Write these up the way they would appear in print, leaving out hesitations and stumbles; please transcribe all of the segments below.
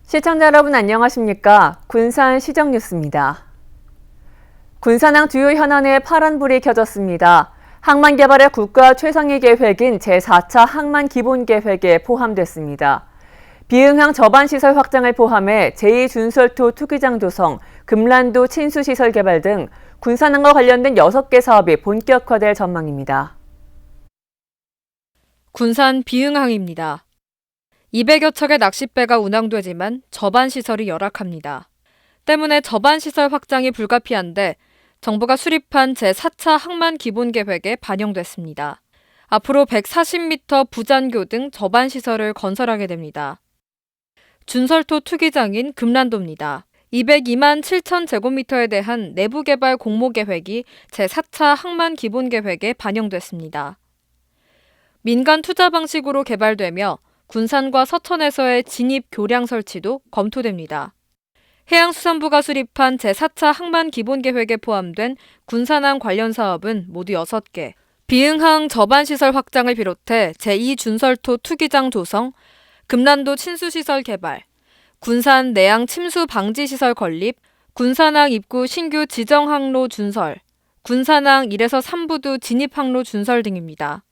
시청자 여러분 안녕하십니까? 군산 시정뉴스입니다. 군산항 주요 현안에 파란불이 켜졌습니다. 항만 개발의 국가 최상위 계획인 제4차 항만 기본계획에 포함됐습니다. 비응항 저반시설 확장을 포함해 제2준설토 투기장 조성, 금란도 친수시설 개발 등 군산항과 관련된 6개 사업이 본격화될 전망입니다. 군산 비응항입니다. 200여 척의 낚싯배가 운항되지만 저반시설이 열악합니다. 때문에 저반시설 확장이 불가피한데 정부가 수립한 제4차 항만 기본계획에 반영됐습니다. 앞으로 140m 부잔교 등 저반시설을 건설하게 됩니다. 준설토 투기장인 금란도입니다. 202만 7천 제곱미터에 대한 내부개발 공모계획이 제4차 항만 기본계획에 반영됐습니다. 민간 투자 방식으로 개발되며 군산과 서천에서의 진입 교량 설치도 검토됩니다. 해양수산부가 수립한 제4차 항만 기본계획에 포함된 군산항 관련 사업은 모두 6개, 비응항 저반시설 확장을 비롯해 제2준설토 투기장 조성, 금란도 친수시설 개발, 군산 내양 침수 방지시설 건립, 군산항 입구 신규 지정항로 준설, 군산항 1에서 3부두 진입항로 준설 등입니다.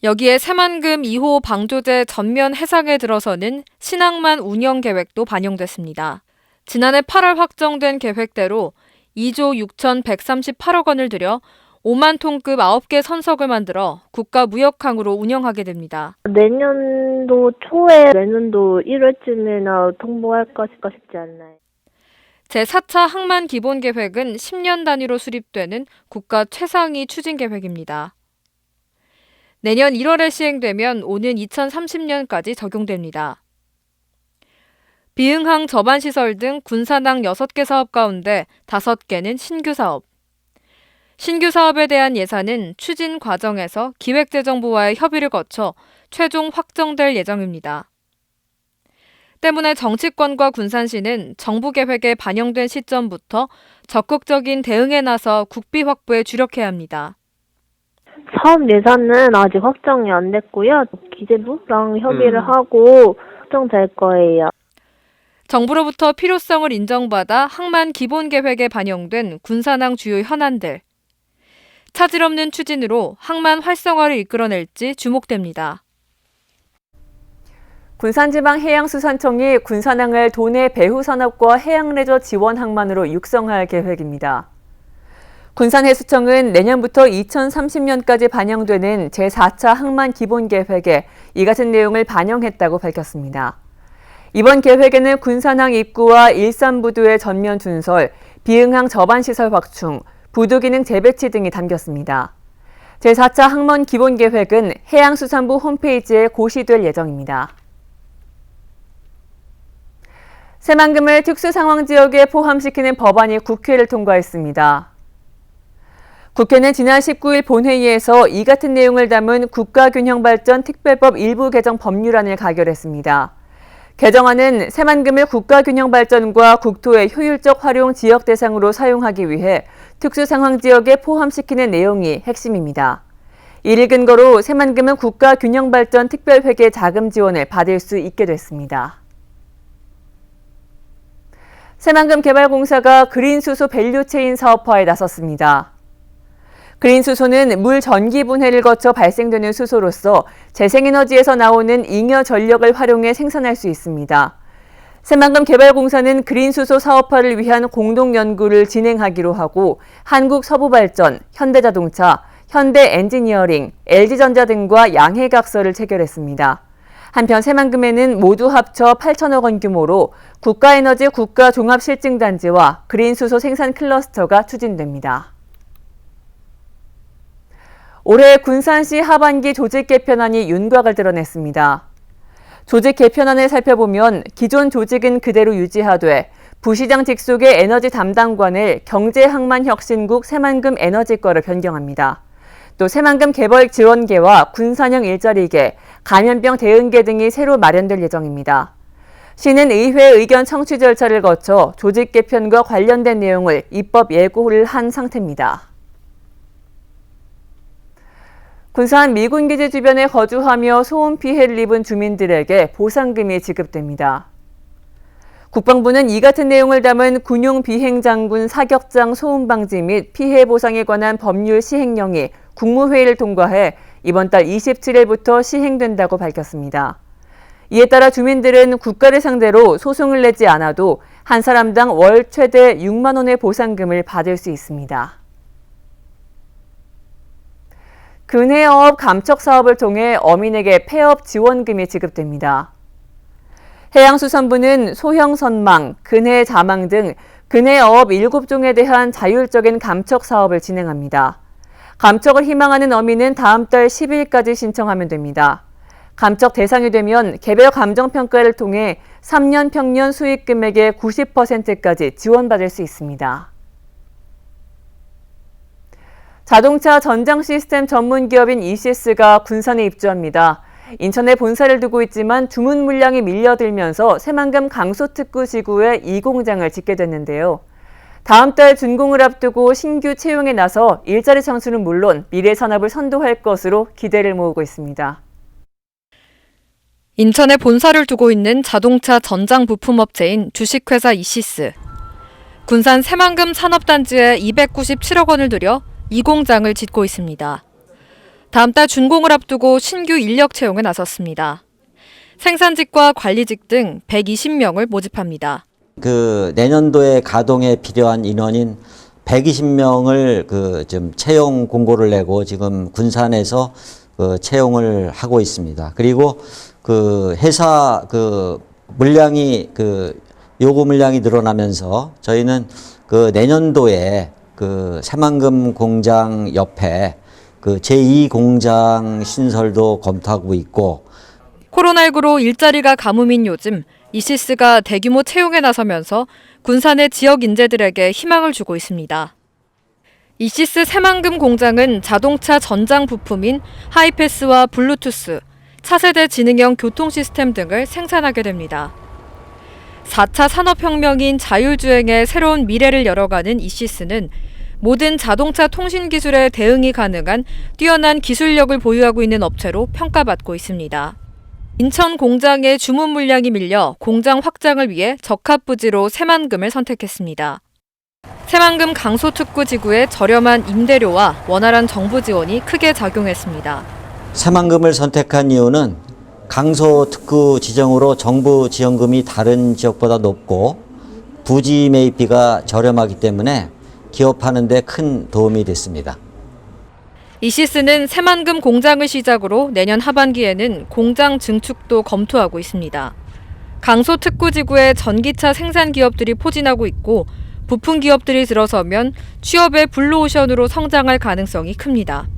여기에 새만금 2호 방조제 전면 해상에 들어서는 신항만 운영 계획도 반영됐습니다. 지난해 8월 확정된 계획대로 2조 6,138억 원을 들여 5만 톤급 9개 선석을 만들어 국가무역항으로 운영하게 됩니다. 내년도 초에 내년도 1월쯤에나 통보할까 싶지 않나요? 제4차 항만 기본계획은 10년 단위로 수립되는 국가 최상위 추진 계획입니다. 내년 1월에 시행되면 오는 2030년까지 적용됩니다. 비응항 저반시설 등 군산항 6개 사업 가운데 5개는 신규 사업. 신규 사업에 대한 예산은 추진 과정에서 기획재정부와의 협의를 거쳐 최종 확정될 예정입니다. 때문에 정치권과 군산시는 정부 계획에 반영된 시점부터 적극적인 대응에 나서 국비 확보에 주력해야 합니다. 사업 예산은 아직 확정이 안 됐고요. 기재부랑 협의를 하고 확정될 거예요. 정부로부터 필요성을 인정받아 항만 기본계획에 반영된 군산항 주요 현안들. 차질 없는 추진으로 항만 활성화를 이끌어낼지 주목됩니다. 군산지방해양수산청이 군산항을 도내 배후산업과 해양레저 지원 항만으로 육성할 계획입니다. 군산해수청은 내년부터 2030년까지 반영되는 제4차 항만 기본계획에 이 같은 내용을 반영했다고 밝혔습니다. 이번 계획에는 군산항 입구와 일산부두의 전면 준설, 비응항 저반시설 확충, 부두기능 재배치 등이 담겼습니다. 제4차 항만 기본계획은 해양수산부 홈페이지에 고시될 예정입니다. 새만금을 특수상황지역에 포함시키는 법안이 국회를 통과했습니다. 국회는 지난 19일 본회의에서 이 같은 내용을 담은 국가균형발전 특별법 일부 개정 법률안을 가결했습니다. 개정안은 새만금을 국가균형발전과 국토의 효율적 활용 지역 대상으로 사용하기 위해 특수상황지역에 포함시키는 내용이 핵심입니다. 이를 근거로 새만금은 국가균형발전 특별회계 자금 지원을 받을 수 있게 됐습니다. 새만금 개발공사가 그린수소 밸류체인 사업화에 나섰습니다. 그린수소는 물 전기 분해를 거쳐 발생되는 수소로서 재생에너지에서 나오는 잉여 전력을 활용해 생산할 수 있습니다. 새만금 개발공사는 그린수소 사업화를 위한 공동연구를 진행하기로 하고 한국서부발전, 현대자동차, 현대엔지니어링, LG전자 등과 양해각서를 체결했습니다. 한편 새만금에는 모두 합쳐 8천억 원 규모로 국가에너지 국가종합실증단지와 그린수소 생산 클러스터가 추진됩니다. 올해 군산시 하반기 조직 개편안이 윤곽을 드러냈습니다. 조직 개편안을 살펴보면 기존 조직은 그대로 유지하되 부시장 직속의 에너지 담당관을 경제항만혁신국 새만금 에너지과로 변경합니다. 또 새만금 개발 지원계와 군산형 일자리계, 감염병 대응계 등이 새로 마련될 예정입니다. 시는 의회 의견 청취 절차를 거쳐 조직 개편과 관련된 내용을 입법 예고를 한 상태입니다. 군산 미군기지 주변에 거주하며 소음 피해를 입은 주민들에게 보상금이 지급됩니다. 국방부는 이 같은 내용을 담은 군용 비행장군 사격장 소음 방지 및 피해 보상에 관한 법률 시행령이 국무회의를 통과해 이번 달 27일부터 시행된다고 밝혔습니다. 이에 따라 주민들은 국가를 상대로 소송을 내지 않아도 한 사람당 월 최대 6만 원의 보상금을 받을 수 있습니다. 근해어업 감척 사업을 통해 어민에게 폐업 지원금이 지급됩니다. 해양수산부는 소형 선망, 근해 자망 등 근해어업 7종에 대한 자율적인 감척 사업을 진행합니다. 감척을 희망하는 어민은 다음 달 10일까지 신청하면 됩니다. 감척 대상이 되면 개별 감정평가를 통해 3년 평년 수익 금액의 90%까지 지원받을 수 있습니다. 자동차 전장 시스템 전문 기업인 이시스가 군산에 입주합니다. 인천에 본사를 두고 있지만 주문 물량이 밀려들면서 새만금 강소특구 지구에 이 공장을 짓게 됐는데요. 다음 달 준공을 앞두고 신규 채용에 나서 일자리 창출은 물론 미래 산업을 선도할 것으로 기대를 모으고 있습니다. 인천에 본사를 두고 있는 자동차 전장 부품업체인 주식회사 이시스. 군산 새만금 산업단지에 297억 원을 들여 이 공장을 짓고 있습니다. 다음 달 준공을 앞두고 신규 인력 채용에 나섰습니다. 생산직과 관리직 등 120명을 모집합니다. 내년도에 가동에 필요한 인원인 120명을 좀 채용 공고를 내고 지금 군산에서 채용을 하고 있습니다. 그리고 회사 물량이 요구 물량이 늘어나면서 저희는 내년도에 새만금 공장 옆에 제2 공장 신설도 검토하고 있고, 코로나19로 일자리가 가뭄인 요즘 이시스가 대규모 채용에 나서면서 군산의 지역 인재들에게 희망을 주고 있습니다. 이시스 새만금 공장은 자동차 전장 부품인 하이패스와 블루투스, 차세대 지능형 교통 시스템 등을 생산하게 됩니다. 4차 산업혁명인 자율주행의 새로운 미래를 열어가는 이시스는 모든 자동차 통신 기술에 대응이 가능한 뛰어난 기술력을 보유하고 있는 업체로 평가받고 있습니다. 인천 공장의 주문 물량이 밀려 공장 확장을 위해 적합부지로 새만금을 선택했습니다. 새만금 강소특구 지구의 저렴한 임대료와 원활한 정부 지원이 크게 작용했습니다. 새만금을 선택한 이유는 강소특구 지정으로 정부 지원금이 다른 지역보다 높고 부지 매입비가 저렴하기 때문에 기업하는 데 큰 도움이 됐습니다. 이시스는 새만금 공장을 시작으로 내년 하반기에는 공장 증축도 검토하고 있습니다. 강소특구 지구에 전기차 생산 기업들이 포진하고 있고 부품 기업들이 들어서면 취업의 블루오션으로 성장할 가능성이 큽니다.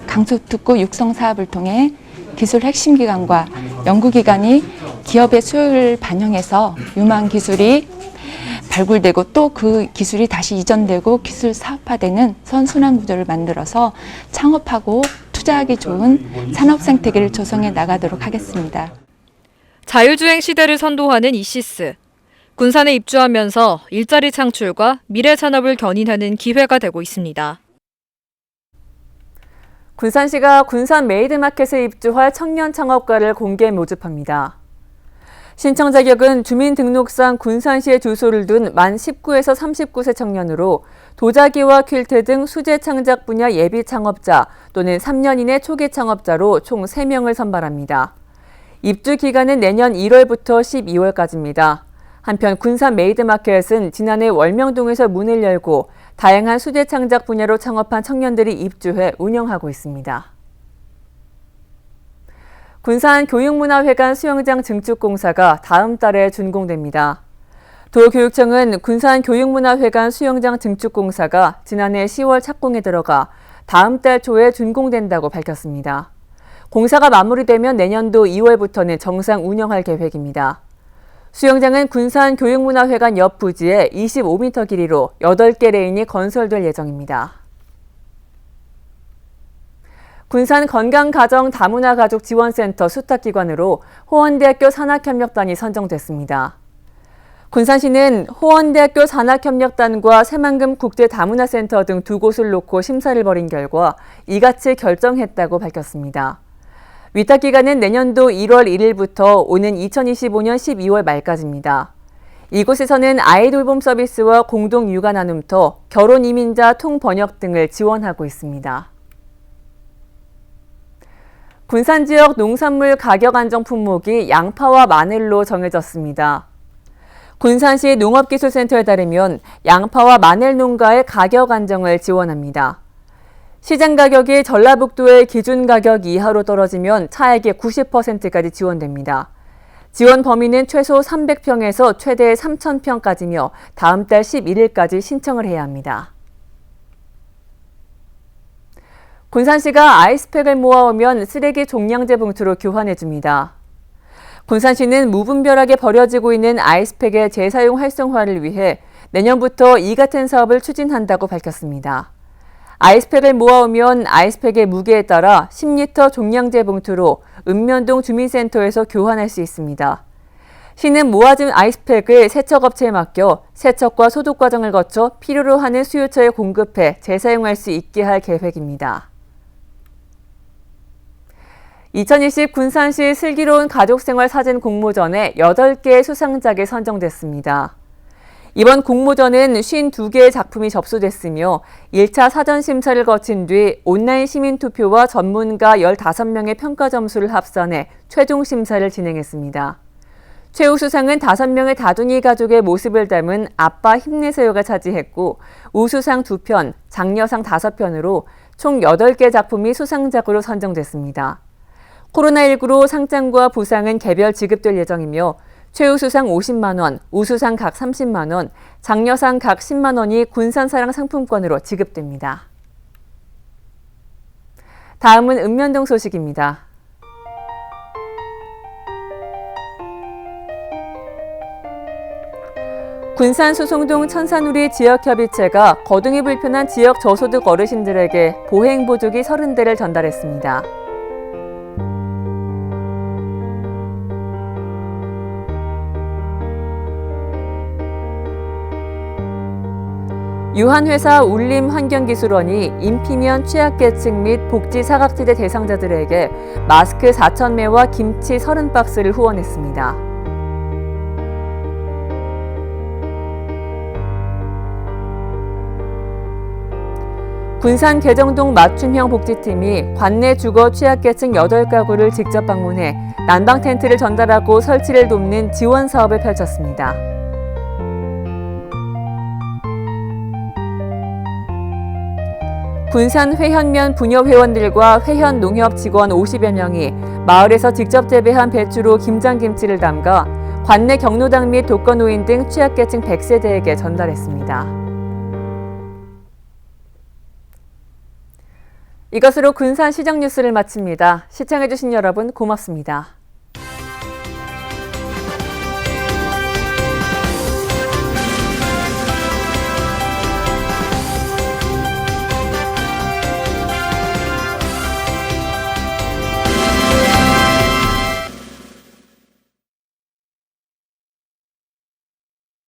강소특구 육성 사업을 통해 기술 핵심 기관과 연구기관이 기업의 수요를 반영해서 유망 기술이 발굴되고 또 그 기술이 다시 이전되고 기술 사업화되는 선순환 구조를 만들어서 창업하고 투자하기 좋은 산업 생태계를 조성해 나가도록 하겠습니다. 자율주행 시대를 선도하는 이시스. 군산에 입주하면서 일자리 창출과 미래 산업을 견인하는 기회가 되고 있습니다. 군산시가 군산 메이드마켓에 입주할 청년 창업가를 공개 모집합니다. 신청 자격은 주민등록상 군산시에 주소를 둔 만 19에서 39세 청년으로 도자기와 퀼트 등 수제 창작 분야 예비 창업자 또는 3년 이내 초기 창업자로 총 3명을 선발합니다. 입주 기간은 내년 1월부터 12월까지입니다. 한편 군산 메이드마켓은 지난해 월명동에서 문을 열고 다양한 수제 창작 분야로 창업한 청년들이 입주해 운영하고 있습니다. 군산 교육문화회관 수영장 증축 공사가 다음 달에 준공됩니다. 도교육청은 군산 교육문화회관 수영장 증축 공사가 지난해 10월 착공에 들어가 다음 달 초에 준공된다고 밝혔습니다. 공사가 마무리되면 내년도 2월부터는 정상 운영할 계획입니다. 수영장은 군산 교육문화회관 옆 부지에 25m 길이로 8개 레인이 건설될 예정입니다. 군산 건강가정다문화가족지원센터 수탁기관으로 호원대학교 산학협력단이 선정됐습니다. 군산시는 호원대학교 산학협력단과 새만금 국제다문화센터 등 두 곳을 놓고 심사를 벌인 결과 이같이 결정했다고 밝혔습니다. 위탁기간은 내년도 1월 1일부터 오는 2025년 12월 말까지입니다. 이곳에서는 아이 돌봄 서비스와 공동 육아 나눔터, 결혼 이민자 통번역 등을 지원하고 있습니다. 군산 지역 농산물 가격 안정 품목이 양파와 마늘로 정해졌습니다. 군산시 농업기술센터에 따르면 양파와 마늘 농가의 가격 안정을 지원합니다. 시장 가격이 전라북도의 기준 가격 이하로 떨어지면 차액의 90%까지 지원됩니다. 지원 범위는 최소 300평에서 최대 3,000평까지며 다음 달 11일까지 신청을 해야 합니다. 군산시가 아이스팩을 모아오면 쓰레기 종량제 봉투로 교환해줍니다. 군산시는 무분별하게 버려지고 있는 아이스팩의 재사용 활성화를 위해 내년부터 이 같은 사업을 추진한다고 밝혔습니다. 아이스팩을 모아오면 아이스팩의 무게에 따라 10리터 종량제 봉투로 읍면동 주민센터에서 교환할 수 있습니다. 시는 모아진 아이스팩을 세척업체에 맡겨 세척과 소독 과정을 거쳐 필요로 하는 수요처에 공급해 재사용할 수 있게 할 계획입니다. 2020 군산시 슬기로운 가족생활 사진 공모전에 8개의 수상작이 선정됐습니다. 이번 공모전은 52개의 작품이 접수됐으며 1차 사전 심사를 거친 뒤 온라인 시민 투표와 전문가 15명의 평가 점수를 합산해 최종 심사를 진행했습니다. 최우수상은 5명의 다둥이 가족의 모습을 담은 아빠 힘내세요가 차지했고 우수상 2편, 장려상 5편으로 총 8개 작품이 수상작으로 선정됐습니다. 코로나19로 상장과 부상은 개별 지급될 예정이며 최우수상 50만 원, 우수상 각 30만 원, 장려상 각 10만 원이 군산사랑 상품권으로 지급됩니다. 다음은 읍면동 소식입니다. 군산 수송동 천산우리 지역협의체가 거동이 불편한 지역 저소득 어르신들에게 보행보조기 30대를 전달했습니다. 유한회사 울림환경기술원이 인피면 취약계층 및 복지사각지대 대상자들에게 마스크 4,000매와 김치 30박스를 후원했습니다. 군산 계정동 맞춤형 복지팀이 관내 주거 취약계층 8가구를 직접 방문해 난방 텐트를 전달하고 설치를 돕는 지원 사업을 펼쳤습니다. 군산 회현면 부녀 회원들과 회현 농협 직원 50여 명이 마을에서 직접 재배한 배추로 김장김치를 담가 관내 경로당 및 독거노인 등 취약계층 100세대에게 전달했습니다. 이것으로 군산 시정 뉴스를 마칩니다. 시청해주신 여러분 고맙습니다.